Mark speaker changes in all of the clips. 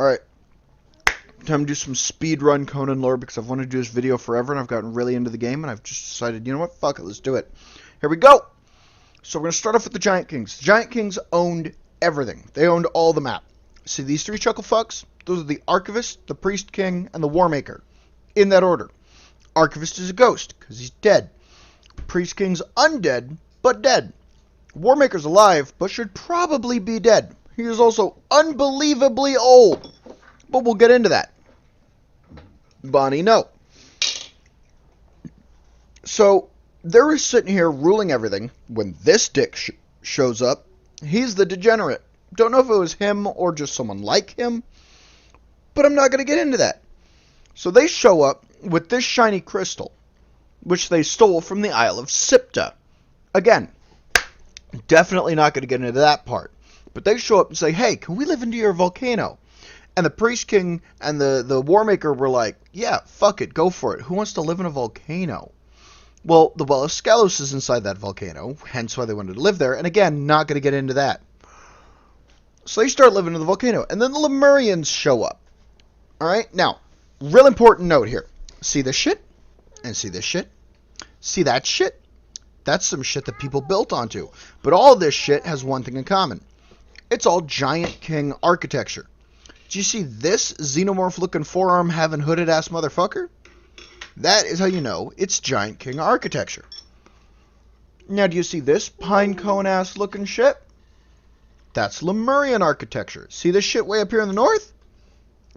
Speaker 1: Alright, time to do some speedrun Conan lore because I've wanted to do this video forever and I've gotten really into the game and I've just decided, you know what, fuck it, let's do it. Here we go! So we're going to start off with the Giant Kings. The Giant Kings owned everything. They owned all the map. See these three chuckle fucks? Those are the Archivist, the Priest King, and the Warmaker. In that order. Archivist is a ghost, because he's dead. Priest King's undead, but dead. Warmaker's alive, but should probably be dead. He is also unbelievably old. But we'll get into that. Bonnie, no. So, they're sitting here ruling everything when this dick shows up. He's the degenerate. Don't know if it was him or just someone like him, but I'm not going to get into that. So they show up with this shiny crystal, which they stole from the Isle of Sipta. Again, definitely not going to get into that part. But they show up and say, hey, can we live into your volcano? And the Priest King and the Warmaker were like, yeah, fuck it, go for it. Who wants to live in a volcano? Well, the Well of Scalos is inside that volcano, hence why they wanted to live there. And again, not going to get into that. So they start living in the volcano. And then the Lemurians show up. Alright, now, real important note here. See this shit? And see this shit? See that shit? That's some shit that people built onto. But all this shit has one thing in common. It's all Giant King architecture. Do you see this xenomorph-looking forearm-having hooded-ass motherfucker? That is how you know it's Giant King architecture. Now, do you see this pine cone-ass looking shit? That's Lemurian architecture. See this shit way up here in the north?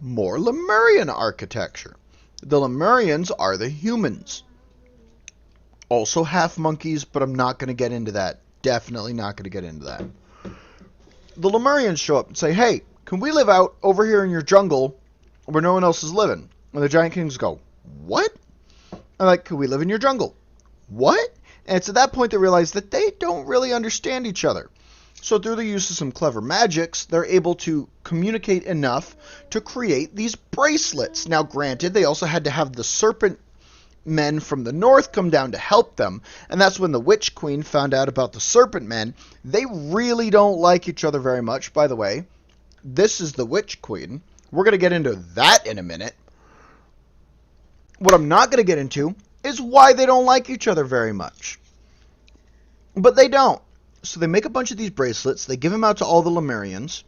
Speaker 1: More Lemurian architecture. The Lemurians are the humans. Also half monkeys, but I'm not going to get into that. Definitely not going to get into that. The Lemurians show up and say, hey, can we live out over here in your jungle where no one else is living? And the Giant Kings go, what? I'm like, can we live in your jungle? What? And it's at that point they realize that they don't really understand each other. So through the use of some clever magics, they're able to communicate enough to create these bracelets. Now granted, they also had to have the serpent men from the north come down to help them. And that's when the Witch Queen found out about the serpent men. They really don't like each other very much, by the way. This is the Witch Queen. We're going to get into that in a minute. What I'm not going to get into is why they don't like each other very much. But they don't. So they make a bunch of these bracelets, they give them out to all the Lemurians,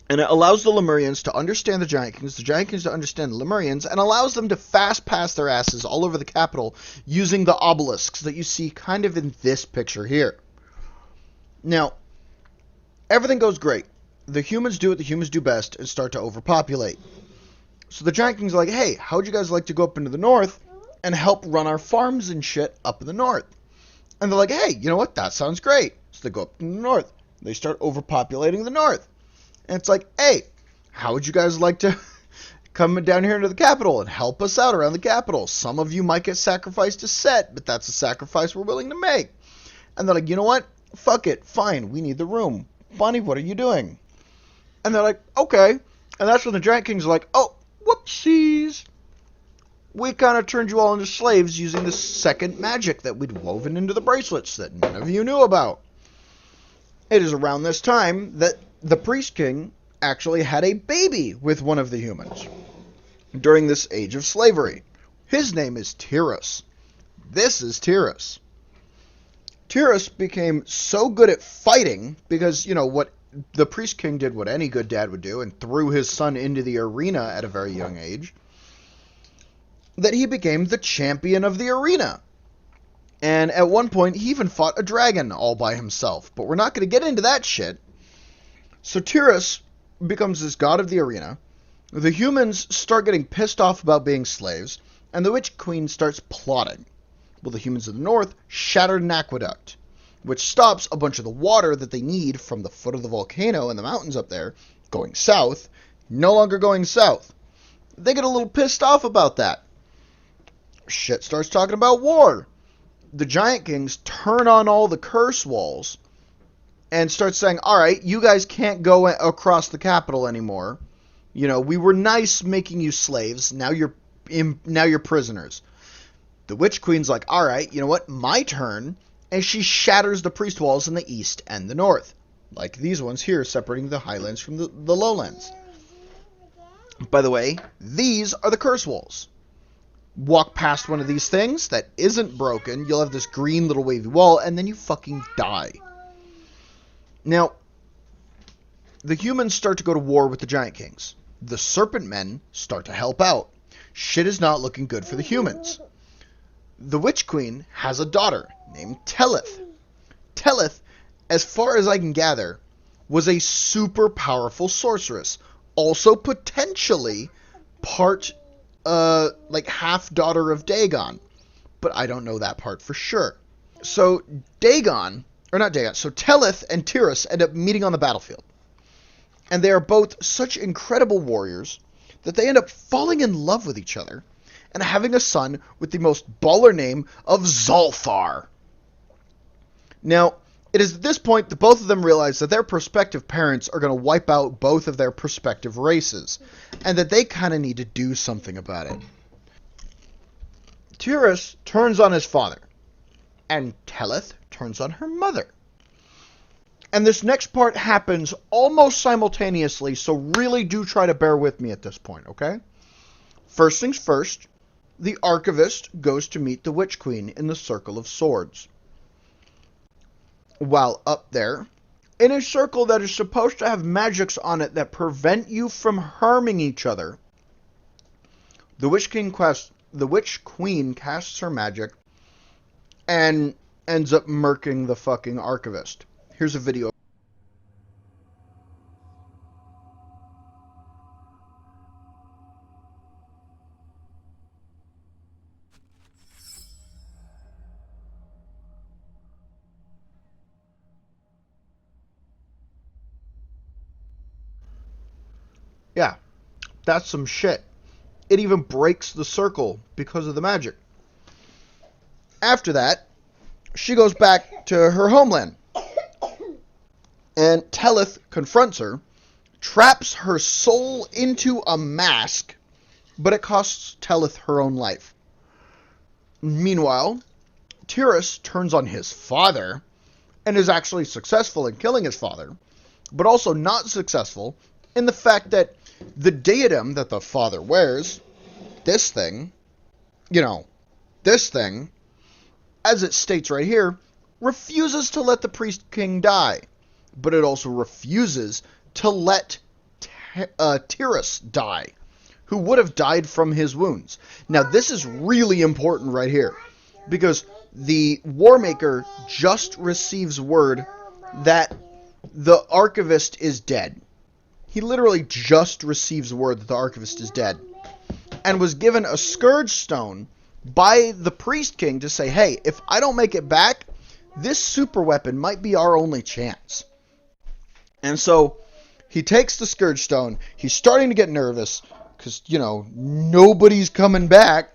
Speaker 1: and it allows the Lemurians to understand the Giant Kings to understand the Lemurians, and allows them to fast pass their asses all over the capital using the obelisks that you see kind of in this picture here. Now, everything goes great. The humans do what the humans do best and start to overpopulate. So the Giant Kings are like, hey, how would you guys like to go up into the north and help run our farms and shit up in the north? And they're like, hey, you know what? That sounds great. So they go up in the north. They start overpopulating the north. And it's like, hey, how would you guys like to come down here into the capital and help us out around the capital? Some of you might get sacrificed to Set, but that's a sacrifice we're willing to make. And they're like, you know what? Fuck it. Fine. We need the room. Bonnie, what are you doing? And they're like, okay. And that's when the Giant Kings are like, oh, whoopsies. We kind of turned you all into slaves using the second magic that we'd woven into the bracelets that none of you knew about. It is around this time that the Priest King actually had a baby with one of the humans during this age of slavery. His name is Tyrus. This is Tyrus. Tyrus became so good at fighting because, you know, what the Priest King did what any good dad would do and threw his son into the arena at a very young age, that he became the champion of the arena. And at one point, he even fought a dragon all by himself. But we're not going to get into that shit. So Tyrus becomes this god of the arena. The humans start getting pissed off about being slaves. And the Witch Queen starts plotting. Well, the humans of the north shattered an aqueduct, which stops a bunch of the water that they need from the foot of the volcano in the mountains up there going south, no longer going south. They get a little pissed off about that. Shit starts talking about war. The Giant Kings turn on all the curse walls and start saying, alright, you guys can't go across the capital anymore. You know, we were nice making you slaves. Now you're prisoners. The Witch Queen's like, alright, you know what? My turn. And she shatters the priest walls in the east and the north. Like these ones here separating the highlands from the lowlands. By the way, these are the curse walls. Walk past one of these things that isn't broken, you'll have this green little wavy wall, and then you fucking die. Now, the humans start to go to war with the Giant Kings. The Serpent Men start to help out. Shit is not looking good for the humans. The Witch Queen has a daughter named Telith. Telith, as far as I can gather, was a super powerful sorceress. Also potentially part, half daughter of Dagon. But I don't know that part for sure. So Telith and Tiras end up meeting on the battlefield. And they are both such incredible warriors that they end up falling in love with each other and having a son with the most baller name of Zolthar. Now, it is at this point that both of them realize that their prospective parents are going to wipe out both of their prospective races, and that they kind of need to do something about it. Tiras turns on his father, and Telith turns on her mother. And this next part happens almost simultaneously, so really do try to bear with me at this point, okay? First things first, the Archivist goes to meet the Witch Queen in the Circle of Swords. While up there, in a circle that is supposed to have magics on it that prevent you from harming each other, the Witch Queen casts her magic and ends up murking the fucking Archivist. Here's a video. Yeah, that's some shit. It even breaks the circle because of the magic. After that, she goes back to her homeland. And Telith confronts her, traps her soul into a mask, but it costs Telith her own life. Meanwhile, Tiras turns on his father, and is actually successful in killing his father, but also not successful in the fact that the diadem that the father wears, this thing, as it states right here, refuses to let the Priest King die. But it also refuses to let Tiras die, who would have died from his wounds. Now, this is really important right here, because the Warmaker just receives word that the Archivist is dead. He literally just receives word that the Archivist is dead, and was given a Scourge Stone by the Priest King to say, hey, if I don't make it back, this super weapon might be our only chance. And so he takes the Scourge Stone. He's starting to get nervous because, nobody's coming back.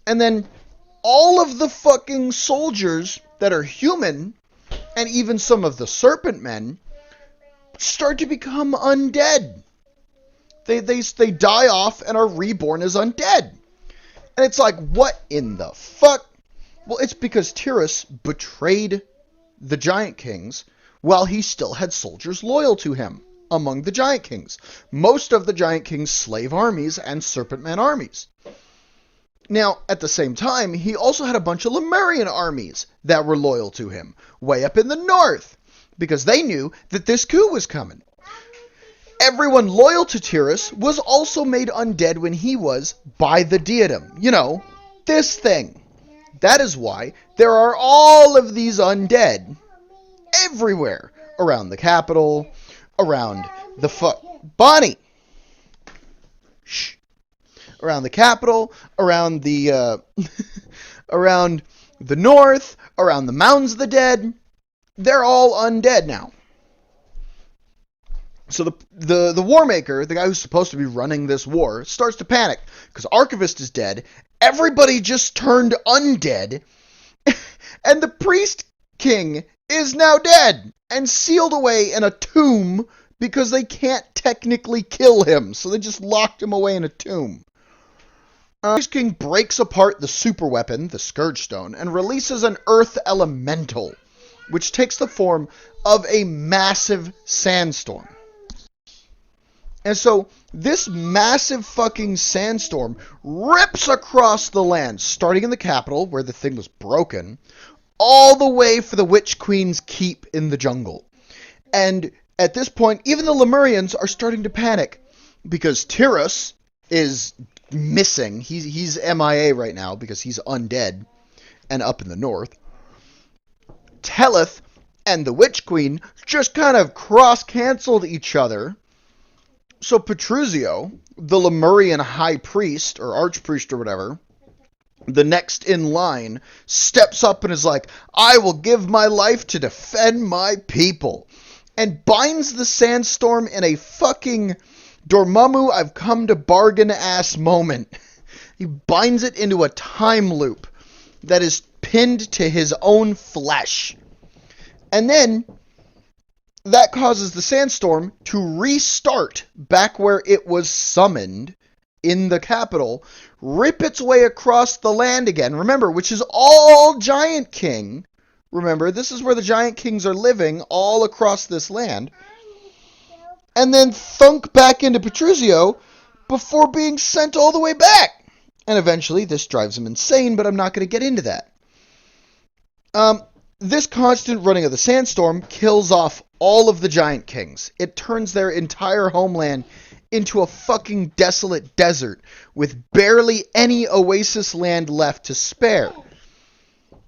Speaker 1: And then all of the fucking soldiers that are human, and even some of the Serpent Men, start to become undead. They die off and are reborn as undead. And it's like, what in the fuck? Well, it's because Tiras betrayed the Giant Kings while he still had soldiers loyal to him among the Giant Kings. Most of the Giant Kings' slave armies and Serpent Man armies. Now, at the same time, he also had a bunch of Lemurian armies that were loyal to him, way up in the north, because they knew that this coup was coming. Everyone loyal to Tiras was also made undead when he was by the diadem. This thing. That is why there are all of these undead everywhere around the capital, around the Bonnie! Shh. Around the capital, around the, around the north, around the Mountains of the Dead. They're all undead now. So the Warmaker, the guy who's supposed to be running this war, starts to panic because Archivist is dead. Everybody just turned undead, and the Priest King is now dead and sealed away in a tomb because they can't technically kill him, so they just locked him away in a tomb. Priest King breaks apart the super weapon, the Scourge Stone, and releases an Earth Elemental, which takes the form of a massive sandstorm. And so this massive fucking sandstorm rips across the land, starting in the capital, where the thing was broken, all the way for the Witch Queen's keep in the jungle. And at this point, even the Lemurians are starting to panic because Tyrus is missing. He's MIA right now because he's undead and up in the north. Teleth and the Witch Queen just kind of cross-canceled each other. So Petruzio, the Lemurian high priest or archpriest or whatever, the next in line, steps up and is like, I will give my life to defend my people. And binds the sandstorm in a fucking Dormammu I've come to bargain ass moment. He binds it into a time loop that is pinned to his own flesh. And then that causes the sandstorm to restart back where it was summoned in the capital, rip its way across the land again. Remember, which is all Giant King. Remember, this is where the Giant Kings are living, all across this land. And then thunk back into Petruzio before being sent all the way back. And eventually, this drives him insane, but I'm not going to get into that. This constant running of the sandstorm kills off all of the Giant Kings. It turns their entire homeland into a fucking desolate desert with barely any oasis land left to spare.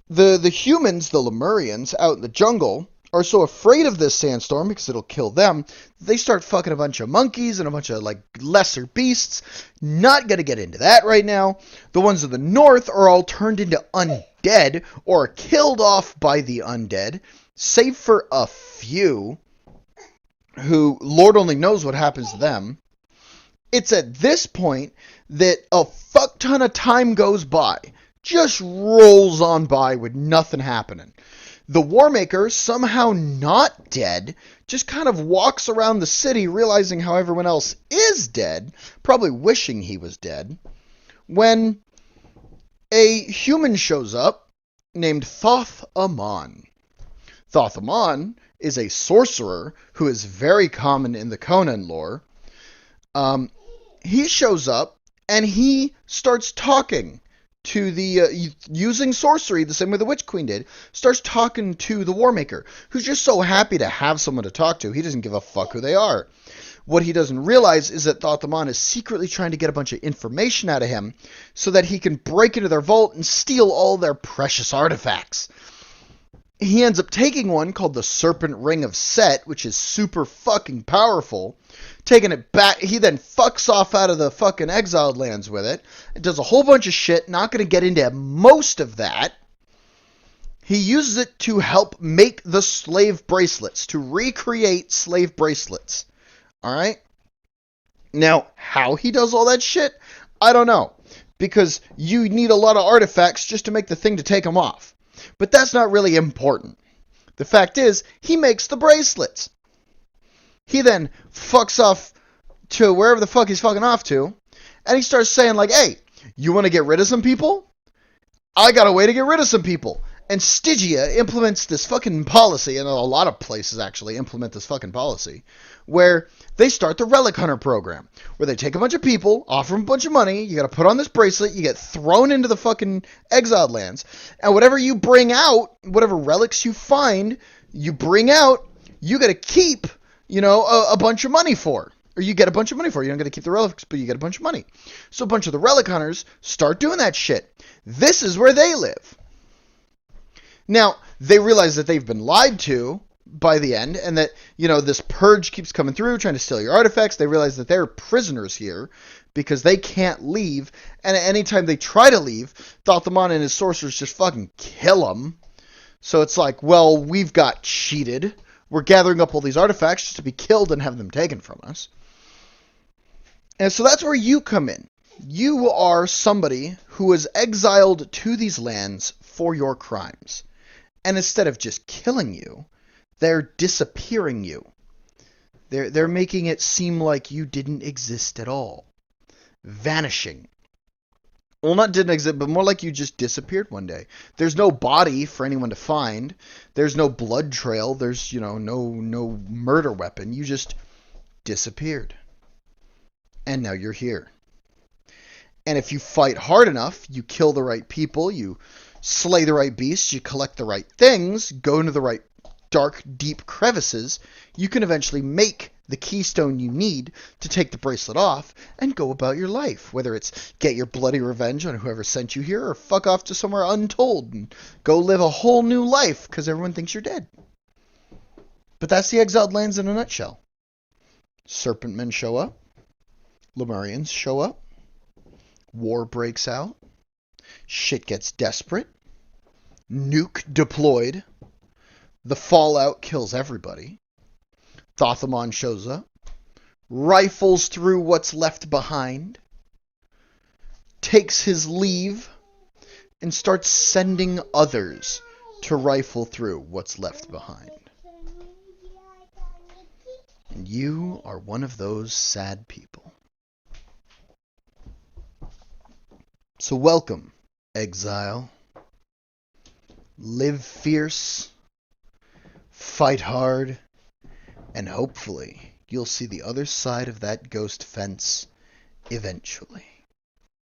Speaker 1: The humans, the Lemurians, out in the jungle, are so afraid of this sandstorm because it'll kill them, they start fucking a bunch of monkeys and a bunch of, like, lesser beasts. Not gonna get into that right now. The ones in the north are all turned into undead or killed off by the undead, save for a few who, Lord only knows what happens to them. It's at this point that a fuck ton of time goes by. Just rolls on by with nothing happening. The Warmaker, somehow not dead, just kind of walks around the city realizing how everyone else is dead, probably wishing he was dead, when a human shows up named Thoth Amon. Thoth Amon is a sorcerer who is very common in the Conan lore. He shows up and he starts talking to the, using sorcery the same way the Witch Queen did, starts talking to the Warmaker, who's just so happy to have someone to talk to, he doesn't give a fuck who they are. What he doesn't realize is that Thoth Amon is secretly trying to get a bunch of information out of him so that he can break into their vault and steal all their precious artifacts. He ends up taking one called the Serpent Ring of Set, which is super fucking powerful, taking it back. He then fucks off out of the fucking exiled lands with it. It does a whole bunch of shit. Not going to get into most of that. He uses it to help make the slave bracelets, to recreate slave bracelets. Alright? Now, how he does all that shit, I don't know. Because you need a lot of artifacts just to make the thing to take them off. But that's not really important. The fact is, he makes the bracelets. He then fucks off to wherever the fuck he's fucking off to, and he starts saying like, hey, you want to get rid of some people? I got a way to get rid of some people. And Stygia implements this fucking policy, and a lot of places actually implement this fucking policy, where they start the Relic Hunter program, where they take a bunch of people, offer them a bunch of money, you gotta put on this bracelet, you get thrown into the fucking exiled lands, and whatever you bring out, whatever relics you find, you bring out, you gotta keep, a bunch of money for. Or you get a bunch of money for. You don't get to keep the relics, but you get a bunch of money. So a bunch of the Relic Hunters start doing that shit. This is where they live. Now, they realize that they've been lied to by the end, and that, this purge keeps coming through, trying to steal your artifacts. They realize that they're prisoners here, because they can't leave, and anytime they try to leave, Thoth Amon and his sorcerers just fucking kill them. So it's like, well, we've got cheated. We're gathering up all these artifacts just to be killed and have them taken from us. And so that's where you come in. You are somebody who is exiled to these lands for your crimes. And instead of just killing you, they're disappearing you. They're making it seem like you didn't exist at all. Vanishing. Well, not didn't exist, but more like you just disappeared one day. There's no body for anyone to find. There's no blood trail. There's, no murder weapon. You just disappeared. and now you're here. And if you fight hard enough, you kill the right people, you slay the right beasts, you collect the right things, go into the right dark, deep crevices, you can eventually make the keystone you need to take the bracelet off and go about your life. Whether it's get your bloody revenge on whoever sent you here or fuck off to somewhere untold and go live a whole new life because everyone thinks you're dead. But that's the Exiled Lands in a nutshell. Serpentmen show up. Lemurians show up. War breaks out. Shit gets desperate. Nuke deployed. The fallout kills everybody. Thothamon shows up. Rifles through what's left behind. Takes his leave. And starts sending others to rifle through what's left behind. And you are one of those sad people. So welcome, exile. Live fierce, fight hard, and hopefully you'll see the other side of that ghost fence eventually.